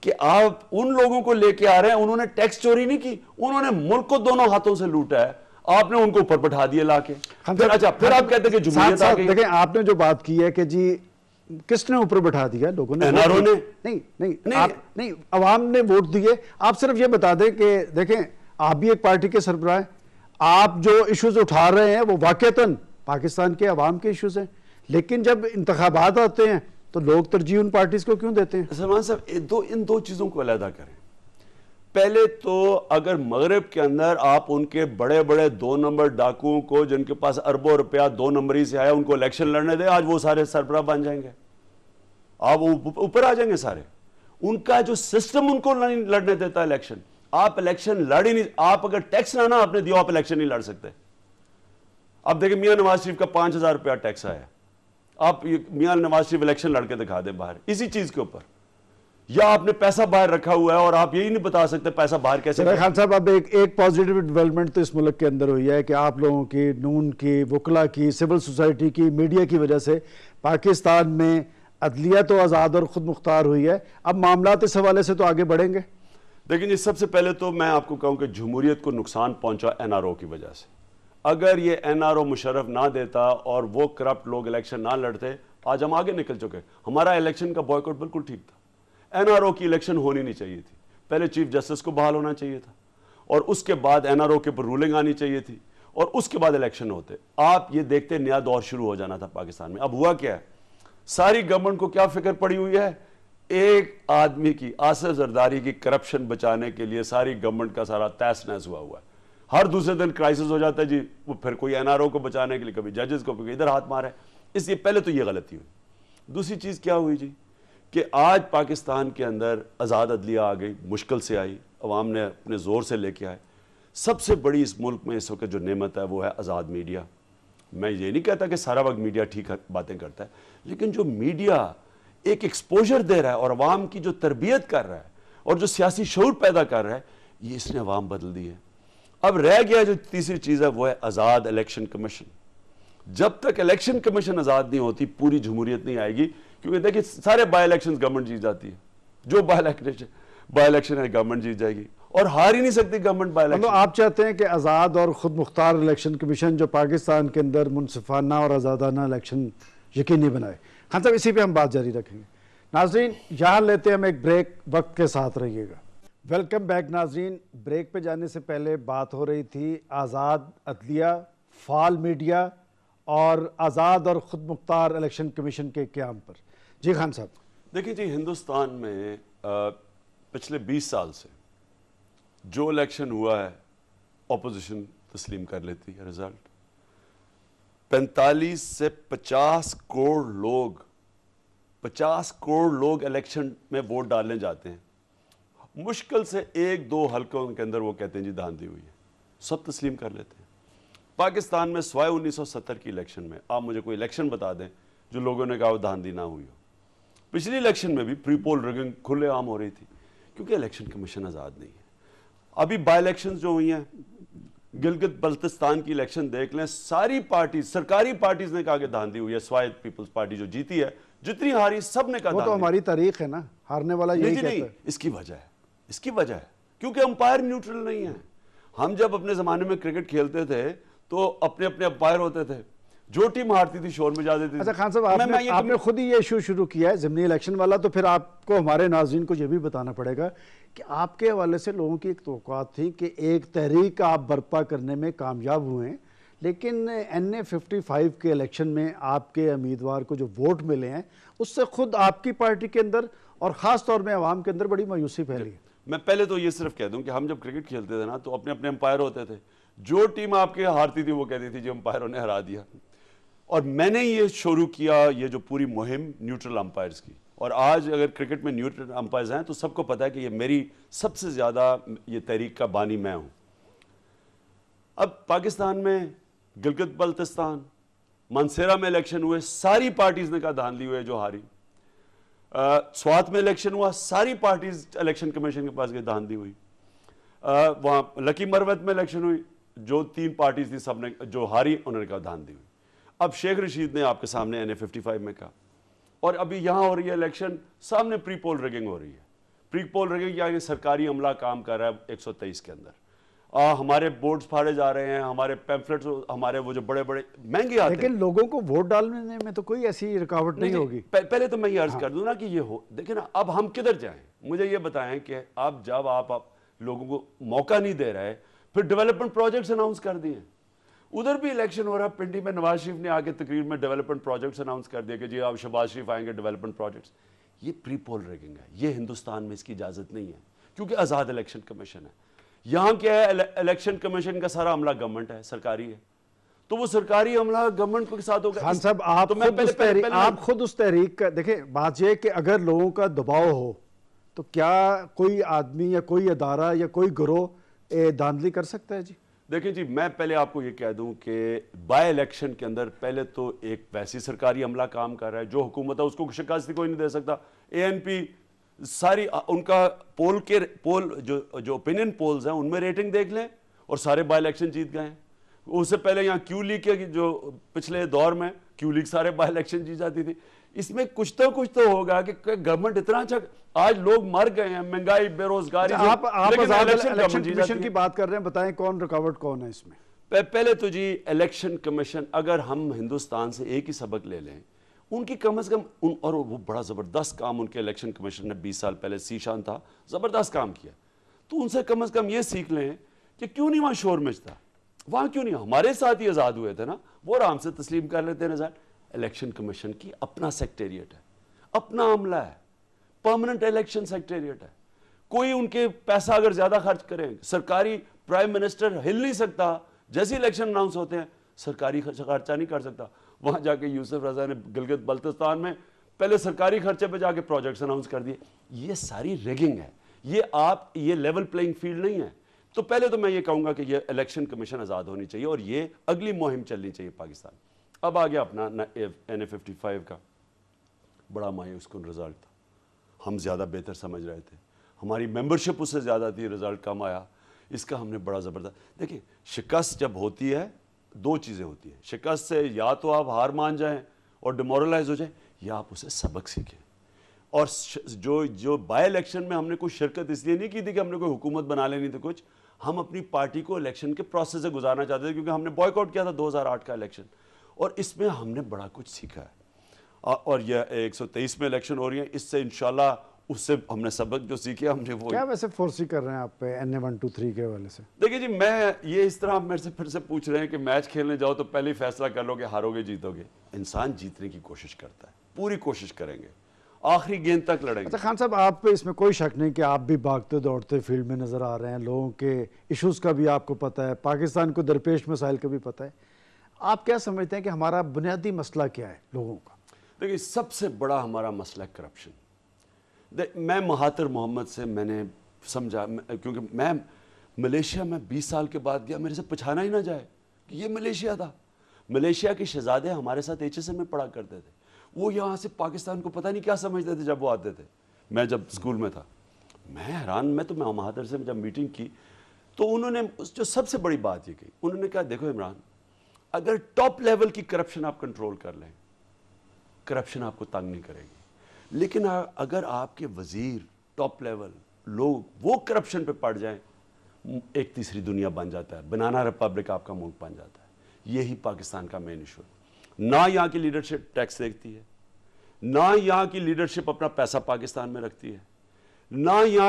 کہ آپ ان لوگوں کو لے کے آ رہے ہیں, انہوں نے ٹیکس چوری نہیں کی, انہوں نے ملک کو دونوں ہاتھوں سے لوٹا ہے, آپ نے ان کو اوپر بٹھا دیے لا کے. اچھا پھر آپ کہتے ہیں کہ جمہوریت آ گئی. دیکھیں آپ نے جو بات کی ہے کہ جی کس نے اوپر بٹھا دیا, لوگوں نے, NRO نے. نہیں عوام نے ووٹ دیے. آپ صرف یہ بتا دیں کہ دیکھیں آپ بھی ایک پارٹی کے سربراہ ہیں, آپ جو ایشوز اٹھا رہے ہیں وہ واقعتاً پاکستان کے عوام کے ایشوز ہیں, لیکن جب انتخابات آتے ہیں تو لوگ ترجیح ان پارٹیز کو کیوں دیتے ہیں؟ سلمان صاحب ان دو چیزوں کو علیحدہ کریں. پہلے تو اگر مغرب کے اندر آپ ان کے بڑے بڑے 2 نمبر ڈاکوؤں کو جن کے پاس اربوں روپیہ 2 نمبری سے آیا ان کو الیکشن لڑنے دیں, آج وہ سارے سربراہ بن جائیں گے, آپ اوپر آ جائیں گے سارے. ان کا جو سسٹم ان کو نہیں لڑنے دیتا الیکشن, آپ الیکشن لڑ ہی نہیں, آپ اگر ٹیکس نہ آپ نے دیا آپ الیکشن نہیں لڑ سکتے. اب دیکھیں میاں نواز شریف کا 5,000 روپیہ ٹیکس آیا, آپ میاں نواز شریف الیکشن لڑ کے دکھا دیں باہر اسی چیز کے اوپر, یا آپ نے پیسہ باہر رکھا ہوا ہے اور آپ یہی نہیں بتا سکتے پیسہ باہر کیسے. خان صاحب اب ایک پازیٹیو ڈیولپمنٹ تو اس ملک کے اندر ہوئی ہے کہ آپ لوگوں کی, نون کی, وکلا کی, سول سوسائٹی کی, میڈیا کی وجہ سے پاکستان میں عدلیہ تو آزاد اور خود مختار ہوئی ہے. اب معاملات اس حوالے سے تو آگے بڑھیں گے. لیکن جی سب سے پہلے تو میں آپ کو کہوں کہ جمہوریت کو نقصان پہنچا NRO کی وجہ سے. اگر یہ NRO مشرف نہ دیتا اور وہ کرپٹ لوگ الیکشن نہ لڑتے, آج ہم آگے نکل چکے. ہمارا الیکشن کا بوائکاٹ بالکل ٹھیک تھا. NRO کی الیکشن ہونی نہیں چاہیے تھی, پہلے چیف جسٹس کو بحال ہونا چاہیے تھا, اور اس کے بعد NRO کے اوپر رولنگ آنی چاہیے تھی, اور اس کے بعد الیکشن ہوتے. آپ یہ دیکھتے نیا دور شروع ہو جانا تھا پاکستان میں. اب ہوا کیا ہے, ساری گورنمنٹ کو کیا فکر پڑی ہوئی ہے, ایک آدمی کی, آصف زرداری کی کرپشن بچانے کے لیے ساری گورنمنٹ کا سارا تیس نیس ہوا ہے. ہر دوسرے دن کرائسس ہو جاتا ہے جی, وہ پھر کوئی NRO کو بچانے کے لیے کبھی ججز کو ادھر ہاتھ مارے. اس لیے پہلے تو یہ غلطی ہوئی. دوسری چیز کیا ہوئی جی کہ آج پاکستان کے اندر آزاد عدلیہ آ گئی, مشکل سے آئی, عوام نے اپنے زور سے لے کے آئے. سب سے بڑی اس ملک میں اس وقت جو نعمت ہے وہ ہے آزاد میڈیا. میں یہ نہیں کہتا کہ سارا وقت میڈیا ٹھیک باتیں کرتا ہے, لیکن جو میڈیا ایک ایکسپوجر دے رہا ہے اور عوام کی جو تربیت کر رہا ہے اور جو سیاسی شعور پیدا کر رہا ہے, یہ اس نے عوام بدل دی ہے. اب رہ گیا جو تیسری چیز ہے وہ ہے آزاد الیکشن کمیشن. جب تک الیکشن کمیشن آزاد نہیں ہوتی پوری جمہوریت نہیں آئے گی, کیونکہ دیکھیں سارے بائی الیکشن گورنمنٹ جیت جاتی ہے. جو بائی الیکشن ہے گورنمنٹ جیت جائے گی, اور ہار ہی نہیں سکتی گورنمنٹ بائی الیکشن. آپ چاہتے ہیں کہ آزاد اور خود مختار الیکشن کمیشن جو پاکستان کے اندر منصفانہ اور آزادانہ الیکشن یقینی بنائے. ہاں صاحب اسی پہ ہم بات جاری رکھیں گے. ناظرین یہاں لیتے ہیں ہم ایک بریک, وقت کے ساتھ رہیے گا. ویلکم بیک ناظرین. بریک پہ جانے سے پہلے بات ہو رہی تھی آزاد عدلیہ, فعال میڈیا اور آزاد اور خود مختار الیکشن کمیشن کے قیام پر. جی خان صاحب. دیکھیں جی ہندوستان میں پچھلے 20 سال سے جو الیکشن ہوا ہے اپوزیشن تسلیم کر لیتی ہے رزلٹ. 45 سے 50 کروڑ لوگ الیکشن میں ووٹ ڈالنے جاتے ہیں. مشکل سے 1-2 حلقوں کے اندر وہ کہتے ہیں جی دھاندلی ہوئی ہے, سب تسلیم کر لیتے ہیں. پاکستان میں سوائے 1970 کی الیکشن میں آپ مجھے کوئی الیکشن بتا دیں جو لوگوں نے کہا وہ دھاندلی نہ ہوئی ہو. پچھلی الیکشن میں بھی پری پول ریگنگ کھلے عام ہو رہی تھی, کیونکہ الیکشن کمیشن آزاد نہیں ہے. ابھی بائی الیکشنز جو ہوئی ہیں, گلگت بلتستان کی الیکشن دیکھ لیں, ساری پارٹیز, سرکاری پارٹیز نے کہا کہ دھاندلی ہوئی ہے, سوائے پیپلز پارٹی جو جیتی ہے, جتنی ہاری سب نے کہا. وہ تو ہماری تاریخ ہے نا, ہارنے والا یہی کہتا ہے. اس کی وجہ ہے کیونکہ امپائر نیوٹرل نہیں ہے. ہم جب اپنے زمانے میں کرکٹ کھیلتے تھے تو اپنے امپائر ہوتے تھے, جو ٹیم ہارتی تھی شور میں جا دیتی تھی. اچھا خان صاحب آپ نے خود ہی یہ ایشو شروع کیا ہے ضمنی الیکشن والا, تو پھر آپ کو ہمارے ناظرین کو یہ بھی بتانا پڑے گا کہ آپ کے حوالے سے لوگوں کی ایک توقعات تھی کہ ایک تحریک آپ برپا کرنے میں کامیاب ہوئے ہیں, لیکن NA-55 کے الیکشن میں آپ کے امیدوار کو جو ووٹ ملے ہیں اس سے خود آپ کی پارٹی کے اندر اور خاص طور میں عوام کے اندر بڑی مایوسی پھیلی ہے. میں پہلے تو یہ صرف کہہ دوں کہ ہم جب کرکٹ کھیلتے تھے نا تو اپنے امپائر ہوتے تھے, جو ٹیم آپ کے ہارتی تھی وہ کہتی تھی جو امپائروں نے ہرا دیا. اور میں نے یہ شروع کیا یہ جو پوری مہم نیوٹرل امپائرز کی, اور آج اگر کرکٹ میں نیوٹرل امپائرز ہیں تو سب کو پتہ ہے کہ یہ میری سب سے زیادہ یہ تحریک کا بانی میں ہوں. اب پاکستان میں گلگت بلتستان, منسیرا میں الیکشن ہوئے, ساری پارٹیز نے کہا دھاندلی ہوئے جو ہاری. سوات میں الیکشن ہوا, ساری پارٹیز الیکشن کمیشن کے پاس گئی, دھاندلی ہوئی. وہاں لکی مروت میں الیکشن ہوئی, جو 3 پارٹیز تھی سب نے جو ہاری انہوں نے کہا دھاندلی ہوئی. اب شیخ رشید نے آپ کے سامنے NA-55 میں کہا, اور ابھی یہاں ہو رہی ہے الیکشن, سامنے پری پول ریگنگ ہو رہی ہے. پری پول ریگنگ یعنی سرکاری عملہ کام کر رہا ہے 123 کے اندر. ہمارے بورڈز پھاڑے جا رہے ہیں, ہمارے پیمفلٹس, ہمارے وہ جو بڑے بڑے مہنگے آتے ہیں. لیکن لوگوں کو ووٹ ڈالنے میں تو کوئی ایسی رکاوٹ نہیں ہوگی. پہلے تو میں یہ عرض کر دوں نا کہ یہ ہو, دیکھیں نا اب ہم کدھر جائیں. مجھے یہ بتائیں کہ اب جب آپ لوگوں کو موقع نہیں دے رہے, پھر ڈیولپمنٹ پروجیکٹس اناؤنس کر دیے. ادھر بھی الیکشن ہو رہا, پنڈی میں نواز شریف نے آگے تقریر میں ڈیولپمنٹ پروجیکٹس اناؤنس کر دیا کہ جی آپ شہباز شریف آئیں گے ڈیولپمنٹ پروجیکٹس. یہ پری پول ریگنگ ہے, یہ ہندوستان میں اس کی اجازت نہیں ہے کیونکہ آزاد الیکشن کمیشن ہے. یہاں کیا ہے, الیکشن کمیشن کا سارا عملہ گورنمنٹ ہے, سرکاری ہے, تو وہ سرکاری عملہ گورنمنٹ کے ساتھ ہوگا. خان صاحب آپ خود اس تحریک کا دیکھیں, بات یہ کہ اگر لوگوں کا دباؤ ہو تو کیا کوئی آدمی یا کوئی ادارہ یا کوئی گروہ دھاندلی کر سکتا ہے؟ جی دیکھیں جی, میں پہلے آپ کو یہ کہہ دوں کہ بائی الیکشن کے اندر پہلے تو ایک ویسی سرکاری عملہ کام کر رہا ہے, جو حکومت ہے اس کو شکست کوئی نہیں دے سکتا. ANP ساری ان کا پول جو اوپینین پولز ہیں ان میں ریٹنگ دیکھ لیں, اور سارے بائی الیکشن جیت گئے ہیں. اس سے پہلے یہاں کیو لیگ کے جو پچھلے دور میں کیو لیگ سارے بائی الیکشن جیت جاتی تھی. اس میں کچھ تو ہوگا کہ گورنمنٹ اتنا اچھا, آج لوگ مر گئے ہیں, مہنگائی, بے روزگاری. آپ الیکشن کمیشن کی بات کر رہے ہیں, بتائیں کون رکاوٹ کون ہے اس میں؟ پہلے تو جی الیکشن کمیشن, اگر ہم ہندوستان سے ایک ہی سبق لے لیں, ان کی کم از کم اور وہ بڑا زبردست کام ان کے الیکشن کمیشن نے 20 سال پہلے سیشان تھا, زبردست کام کیا, تو ان سے کم از کم یہ سیکھ لیں کہ کیوں نہیں وہاں شور مچتا, وہاں کیوں نہیں, ہمارے ساتھ ہی آزاد ہوئے تھے نا, وہ آرام سے تسلیم کر لیتے ہیں رضا. الیکشن کمیشن کی اپنا سیکٹریٹ ہے, اپنا عملہ ہے, پرماننٹ الیکشن سیکٹریٹ ہے. کوئی ان کے پیسہ اگر زیادہ خرچ کریں, سرکاری پرائم منسٹر ہل نہیں سکتا, جیسے الیکشن اناؤنس ہوتے ہیں سرکاری خرچہ نہیں کر سکتا. وہاں جا کے یوسف رضا نے گلگت بلتستان میں پہلے سرکاری خرچے پہ جا کے پروجیکٹس اناؤنس کر دیے. یہ ساری ریگنگ ہے, یہ لیول پلینگ فیلڈ نہیں ہے. تو پہلے تو میں یہ کہوں گا کہ یہ الیکشن کمیشن آزاد ہونی چاہیے, اور یہ اگلی مہم چلنی چاہیے پاکستان. اب آ گیا اپنا NA-55 کا بڑا مایوس کن رزلٹ تھا. ہم زیادہ بہتر سمجھ رہے تھے, ہماری ممبرشپ اس سے زیادہ تھی, رزلٹ کم آیا. اس کا ہم نے بڑا زبردست, دیکھیں شکست جب ہوتی ہے دو چیزیں ہوتی ہیں. شکست سے یا تو آپ ہار مان جائیں اور ڈیمورلائز ہو جائیں, یا آپ اسے سبق سیکھیں. اور جو بائی الیکشن میں ہم نے کوئی شرکت اس لیے نہیں کی تھی کہ ہم نے کوئی حکومت بنا لینی تھی کچھ, ہم اپنی پارٹی کو الیکشن کے پروسیس سے گزارنا چاہتے تھے, کیونکہ ہم نے بوائے کاٹ کیا تھا 2008 کا الیکشن, اور اس میں ہم نے بڑا کچھ سیکھا ہے. اور یہ 123 میں الیکشن ہو رہی ہیں, اس سے انشاءاللہ اس سے ہم نے سبق جو سیکھے ہم نے وہ. کیا ویسے فورسی کر رہے ہیں آپ پہ NA-123 کے حوالے سے؟ دیکھیں جی, میں یہ اس طرح آپ میرے سے پھر سے پوچھ رہے ہیں کہ میچ کھیلنے جاؤ تو پہلے ہی فیصلہ کر لو کہ ہارو گے جیتو گے. انسان جیتنے کی کوشش کرتا ہے, پوری کوشش کریں گے, آخری گیند تک لڑیں گے. اچھا خان صاحب, آپ پہ اس میں کوئی شک نہیں کہ آپ بھی بھاگتے دوڑتے فیلڈ میں نظر آ رہے ہیں, لوگوں کے ایشوز کا بھی آپ کو پتہ ہے, پاکستان کو درپیش مسائل کا بھی پتہ ہے. آپ کیا سمجھتے ہیں کہ ہمارا بنیادی مسئلہ کیا ہے لوگوں کا؟ دیکھیے سب سے بڑا ہمارا مسئلہ کرپشن. میں مہاتر محمد سے میں نے سمجھا, کیونکہ میں ملیشیا میں 20 سال کے بعد گیا, میرے سے پچھانا ہی نہ جائے کہ یہ ملیشیا تھا. ملیشیا کے شہزادے ہمارے ساتھ HSM میں پڑھا کرتے تھے, وہ یہاں سے پاکستان کو پتہ نہیں کیا سمجھتے تھے جب وہ آتے تھے. میں جب اسکول میں تھا میں حیران, میں مہاتر سے جب میٹنگ کی تو انہوں نے جو سب سے بڑی بات یہ کہی, انہوں نے کہا دیکھو عمران, اگر ٹاپ لیول کی کرپشن آپ کنٹرول کر لیں, کرپشن آپ کو تنگ نہیں کرے گی. لیکن اگر آپ کے وزیر ٹاپ لیول لوگ وہ کرپشن پہ پڑ جائیں, ایک تیسری دنیا بن جاتا ہے, بنانا ریپبلک آپ کا ملک بن جاتا ہے. یہی پاکستان کا مین ایشو ہے. نہ یہاں کی لیڈرشپ ٹیکس دیکھتی ہے, نہ یہاں کی لیڈرشپ اپنا پیسہ پاکستان میں رکھتی ہے, نہ یہاں